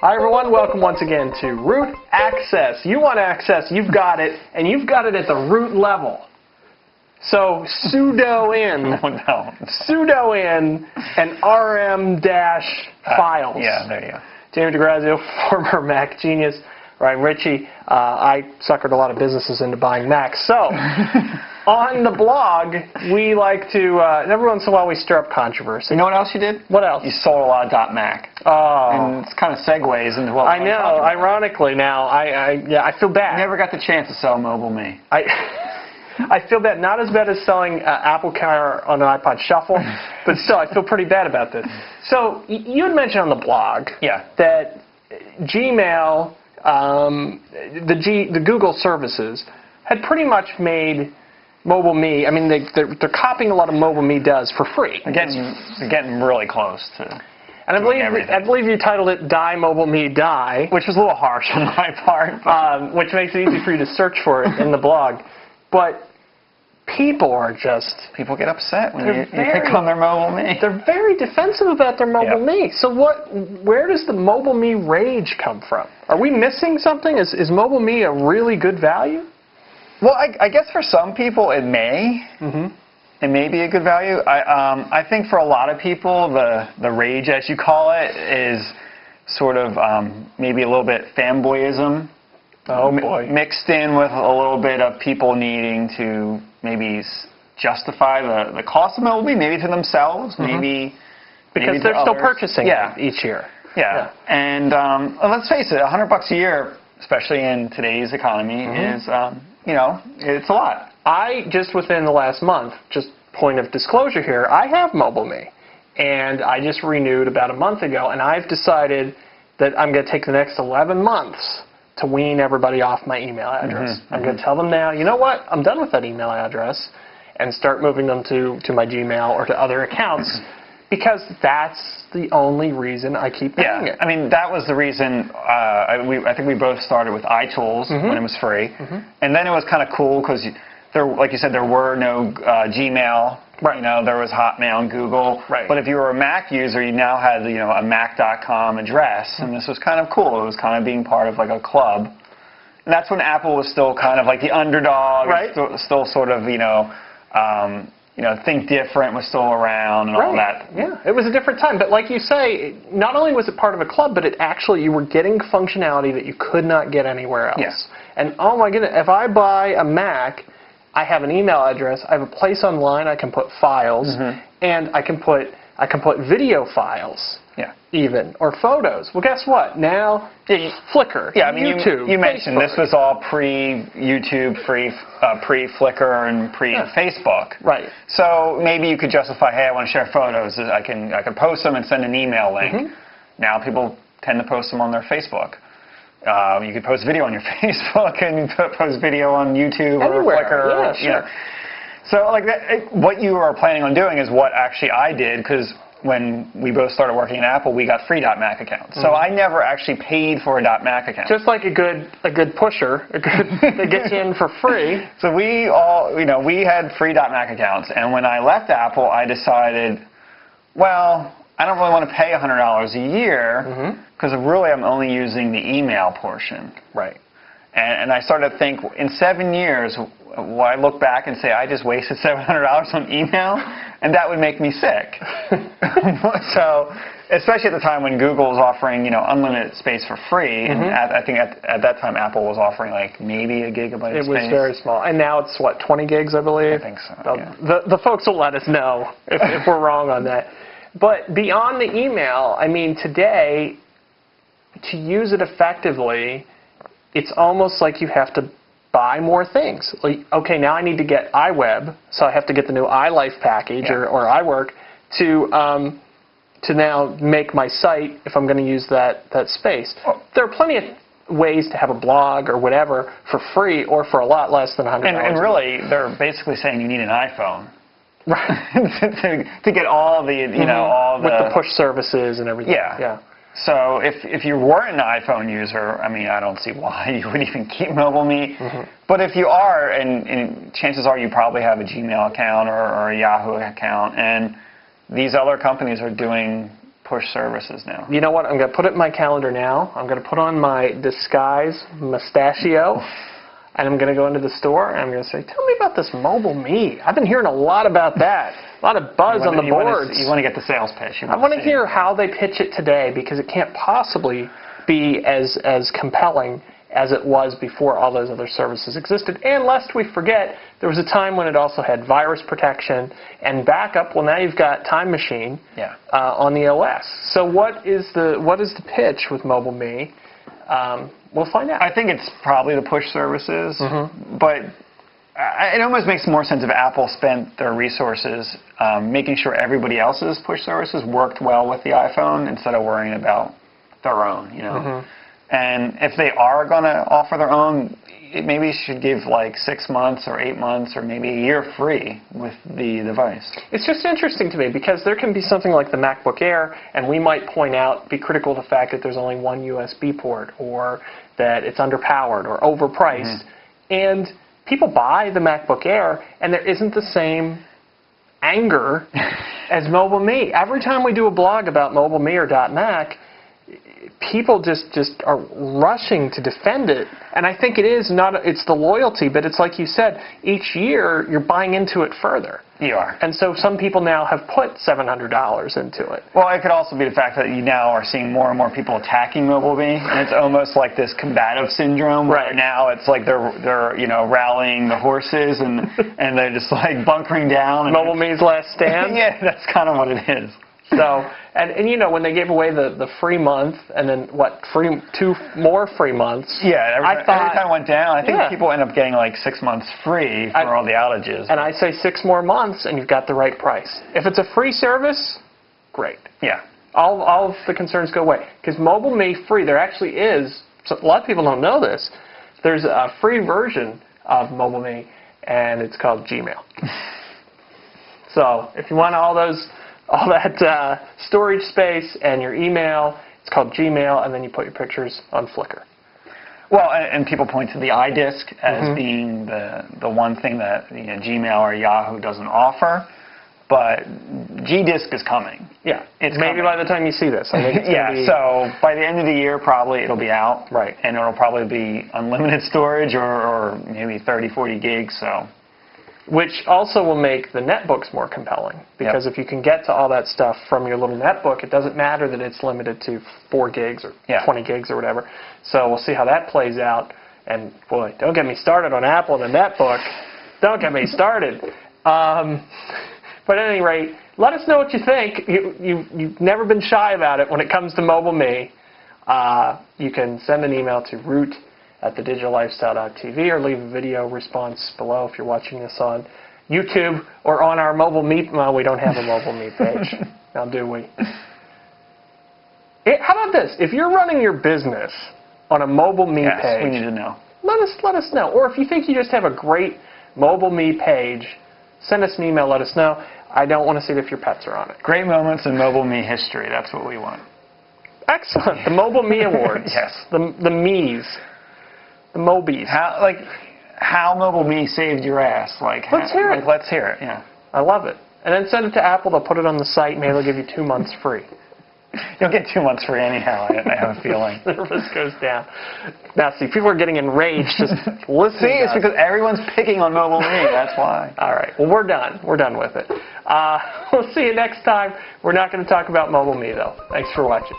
Hi everyone, welcome once again to Root Access. You want access, you've got it, and you've got it at the root level. So sudo in, sudo in and rm-files. Yeah, there you go. Jamie DeGrazio, former Mac genius. Ryan Ritchie, I suckered a lot of businesses into buying Macs. So, on the blog, we like to, every once in a while we stir up controversy. You know what else you did? What else? You sold a lot of .Mac. Oh. And it's kind of segues into what I know, ironically now, I feel bad. You never got the chance to sell MobileMe. I feel bad, not as bad as selling Apple Car on an iPod Shuffle, but still, I feel pretty bad about this. So, you had mentioned on the blog that Gmail, the Google services, had pretty much made MobileMe, I mean, they're copying a lot of MobileMe does for free. They're getting really close to. And I believe you titled it "Die MobileMe Die," which was a little harsh on my part, which makes it easy for you to search for it in the blog. But people get upset when you click on their MobileMe. They're very defensive about their MobileMe. Yep. So where does the MobileMe rage come from? Are we missing something? Is MobileMe a really good value? Well, I guess for some people it may. Mm-hmm. It may be a good value. I think for a lot of people, the rage, as you call it, is sort of maybe a little bit fanboyism. Oh boy. Mixed in with a little bit of people needing to maybe justify the cost of MobileMe, maybe to themselves, maybe because they're still purchasing it each year. Yeah. And let's face it, $100 a year, especially in today's economy, is it's a lot. I just within the last month, just point of disclosure here, I have MobileMe, and I just renewed about a month ago, and I've decided that I'm going to take the next 11 months to wean everybody off my email address. I'm going to tell them now, you know what, I'm done with that email address, and start moving them to my Gmail or to other accounts, because that's the only reason I keep paying it. I mean, that was the reason, I think we both started with iTools when it was free, and then it was kind of cool because, like you said, there were no Gmail. Right. You know, there was Hotmail and Google. Right. But if you were a Mac user, you now had a Mac.com address, and this was kind of cool. It was kind of being part of like a club, and that's when Apple was still kind of like the underdog. Right. Still sort of Think Different was still around and all that. Yeah, it was a different time. But like you say, not only was it part of a club, but you were getting functionality that you could not get anywhere else. Yes. And oh my goodness, if I buy a Mac, I have an email address, I have a place online I can put files, and I can put video files, even, or photos. Well, guess what? Now, Flickr, YouTube, you mentioned Facebook. This was all pre-YouTube, pre-Flickr, and pre-Facebook. Right. So maybe you could justify, hey, I want to share photos. I can post them and send an email link. Now people tend to post them on their Facebook. You could post video on your Facebook and post video on YouTube or Flickr. Yeah, sure. So like what you are planning on doing is what actually I did, because when we both started working at Apple, we got free .Mac accounts. So I never actually paid for a .Mac account. Just like a good pusher, that gets you in for free. So we all, we had free .Mac accounts, and when I left Apple, I decided, well, I don't really want to pay $100 a year because really I'm only using the email portion. Right. And I started to think, in 7 years, will I look back and say I just wasted $700 on email? And that would make me sick. So, especially at the time when Google was offering, unlimited space for free, and I think at that time Apple was offering like maybe a gigabyte of space. It was very small. And now it's, what, 20 gigs, I believe? I think so, The folks will let us know if we're wrong on that. But beyond the email, I mean, today, to use it effectively, it's almost like you have to buy more things. Like, okay, now I need to get iWeb, so I have to get the new iLife package or iWork to now make my site if I'm going to use that space. There are plenty of ways to have a blog or whatever for free or for a lot less than $100. And really, they're basically saying you need an iPhone. Right. to get all the, all the... With the push services and everything. Yeah. So if you weren't an iPhone user, I mean, I don't see why you would even keep MobileMe. But if you are, and chances are you probably have a Gmail account or a Yahoo account, and these other companies are push services now. You know what? I'm going to put it in my calendar now. I'm going to put on my disguise mustachio, and I'm going to go into the store, and I'm going to say, tell me about this MobileMe. I've been hearing a lot about that. A lot of buzz on the boards. You want to get the sales pitch. I want to hear how they pitch it today, because it can't possibly be as compelling as it was before all those other services existed. And lest we forget, there was a time when it also had virus protection and backup. Well, now you've got Time Machine on the OS. So what is the pitch with MobileMe? We'll find out. I think it's probably the push services, but it almost makes more sense if Apple spent their resources making sure everybody else's push services worked well with the iPhone instead of worrying about their own, you know. And if they are going to offer their own, maybe you should give like 6 months or 8 months or maybe a year free with the device. It's just interesting to me because there can be something like the MacBook Air, and we might point out, be critical of the fact that there's only one USB port, or that it's underpowered or overpriced. And people buy the MacBook Air, and there isn't the same anger as MobileMe. Every time we do a blog about MobileMe or .Mac, people just are rushing to defend it, and I think it's the loyalty, but it's like you said, each year you're buying into it further. You are. And so some people now have put $700 into it. Well, it could also be the fact that you now are seeing more and more people attacking MobileMe, and it's almost like this combative syndrome. Where now it's like they're rallying the horses and they're just like bunkering down. MobileMe's last stand. Yeah, that's kind of what it is. So, and you know, when they gave away the free month, and then two more free months. Yeah, every time it went down, I think people end up getting like 6 months free for all the outages. And I say 6 more months, and you've got the right price. If it's a free service, great. Yeah. All of the concerns go away. Because MobileMe free, there actually is, so a lot of people don't know this, there's a free version of MobileMe, and it's called Gmail. So, if you want all that storage space and your email, it's called Gmail, and then you put your pictures on Flickr. Well, and people point to the iDisk as being the one thing that Gmail or Yahoo doesn't offer, but Gdisk is coming. Yeah, it's maybe by the time you see this. I think it's so by the end of the year, probably it'll be out. Right. And it'll probably be unlimited storage or maybe 30, 40 gigs, so. Which also will make the netbooks more compelling, because if you can get to all that stuff from your little netbook, it doesn't matter that it's limited to 4 gigs or 20 gigs or whatever. So we'll see how that plays out. And boy, don't get me started on Apple and the netbook. Don't get me started. But at any rate, let us know what you think. You've never been shy about it when it comes to MobileMe. You can send an email to root@thedigitallifestyle.tv or leave a video response below if you're watching this on YouTube or on our MobileMe. Well, we don't have a MobileMe page. Now, do we? How about this? If you're running your business on a MobileMe page, we need to know. Let us know. Or if you think you just have a great MobileMe page, send us an email. Let us know. I don't want to see it if your pets are on it. Great moments in MobileMe history. That's what we want. Excellent. The MobileMe Awards. Yes. The Me's. The Mobies. How MobileMe saved your ass. Let's hear it. Let's hear it, yeah. I love it. And then send it to Apple. They'll put it on the site. Maybe they'll give you 2 months free. You'll get 2 months free anyhow, I have a feeling. Service goes down. Now, see, people are getting enraged just listening. See, it's because everyone's picking on MobileMe. That's why. All right. Well, we're done. We're done with it. We'll see you next time. We're not going to talk about MobileMe, though. Thanks for watching.